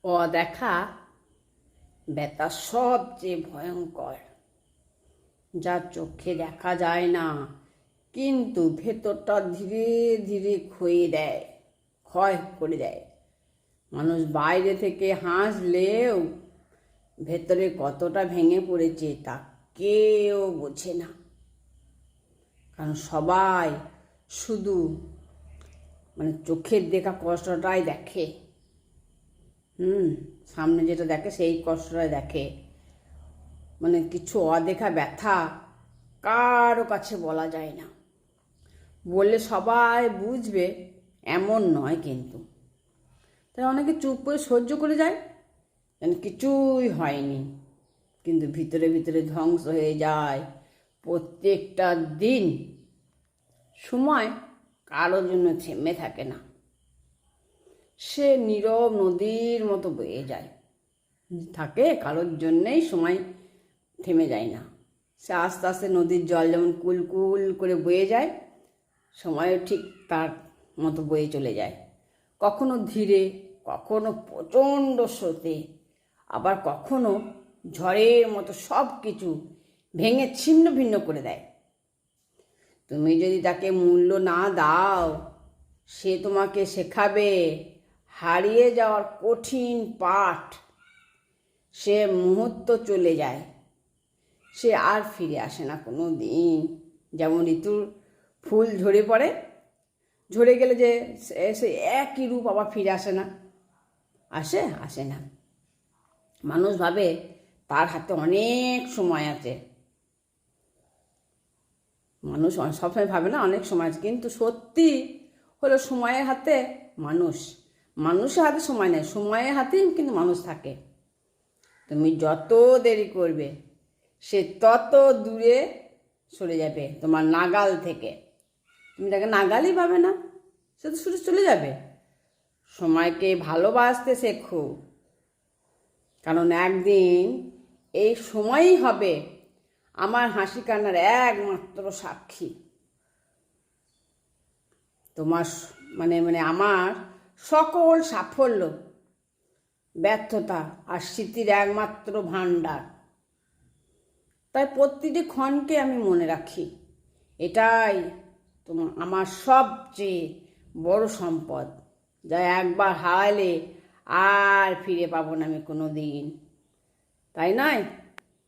অদেখা ব্যথা সবচেয়ে ভয়ঙ্কর, যা চোখে দেখা যায় না, কিন্তু ভেতরটা ধীরে ধীরে ক্ষয় করে দেয়। মানুষ বাইরে থেকে হাসলেও ভেতরে কতটা ভেঙে পড়েছে তা কেউ বোঝে না। কারণ সবাই শুধু চোখের দেখা কষ্টটাই দেখে। সামনে যেটা দেখে সেই কষ্টটাই দেখে। কিছু অদেখা ব্যথা কারো কাছে বলা যায় না। বললে সবাই বুঝবে এমন নয়, কিন্তু তাই অনেকে চুপ করে সহ্য করে যায়, কিছুই হয়নি, কিন্তু ভিতরে ভিতরে ধ্বংস হয়ে যায় প্রত্যেকটা দিন। সময় কারোর জন্য থেমে থাকে না, সে নীরব নদীর মতো বয়ে যায় থাকে। কারোর জন্যেই সময় থেমে যায় না। সে আস্তে আস্তে নদীর জল যেমন কুলকুল করে বয়ে যায়, সময়ও ঠিক তার মতো বয়ে চলে যায়। কখনো ধীরে, কখনো প্রচণ্ড স্রোতে, আবার কখনো ঝড়ের মতো সব কিছু ভেঙে ছিন্ন ভিন্ন করে দেয়। তুমি যদি তাকে মূল্য না দাও, সে তোমাকে শেখাবে হারিয়ে যাওয়ার কঠিন পাঠ। সে মুহূর্ত চলে যায়, সে আর ফিরে আসে না কোনো দিন। যেমন ঋতুর ফুল ঝরে পড়ে, ঝরে গেলে যে সে একই রূপ আবার ফিরে আসে না, আসে না। মানুষ ভাবে তার হাতে অনেক সময় আছে। মানুষ সবসময় ভাবে না অনেক সময় আছে, কিন্তু সত্যি হলো সময়ের হাতে মানুষের হাতে সময় নেই, সময়ের হাতেই কিন্তু মানুষ থাকে। তুমি যত দেরি করবে সে তত দূরে সরে যাবে তোমার নাগাল থেকে। তুমি তাকে নাগালই পাবে না, সে তো শুধু চলে যাবে। সময়কে ভালোবাসতে শেখো, কারণ একদিন এই সময়ই হবে আমার হাসি কান্নার একমাত্র সাক্ষী। তোমার আমার সকল সাফল্য, ব্যর্থতা আর স্মৃতির একমাত্র ভাণ্ডার। তাই প্রতিটি ক্ষণকে আমি মনে রাখি, এটাই আমার সবচেয়ে বড় সম্পদ, যা একবার হারালে আর ফিরে পাবো না আমি কোনো দিন, তাই নয়?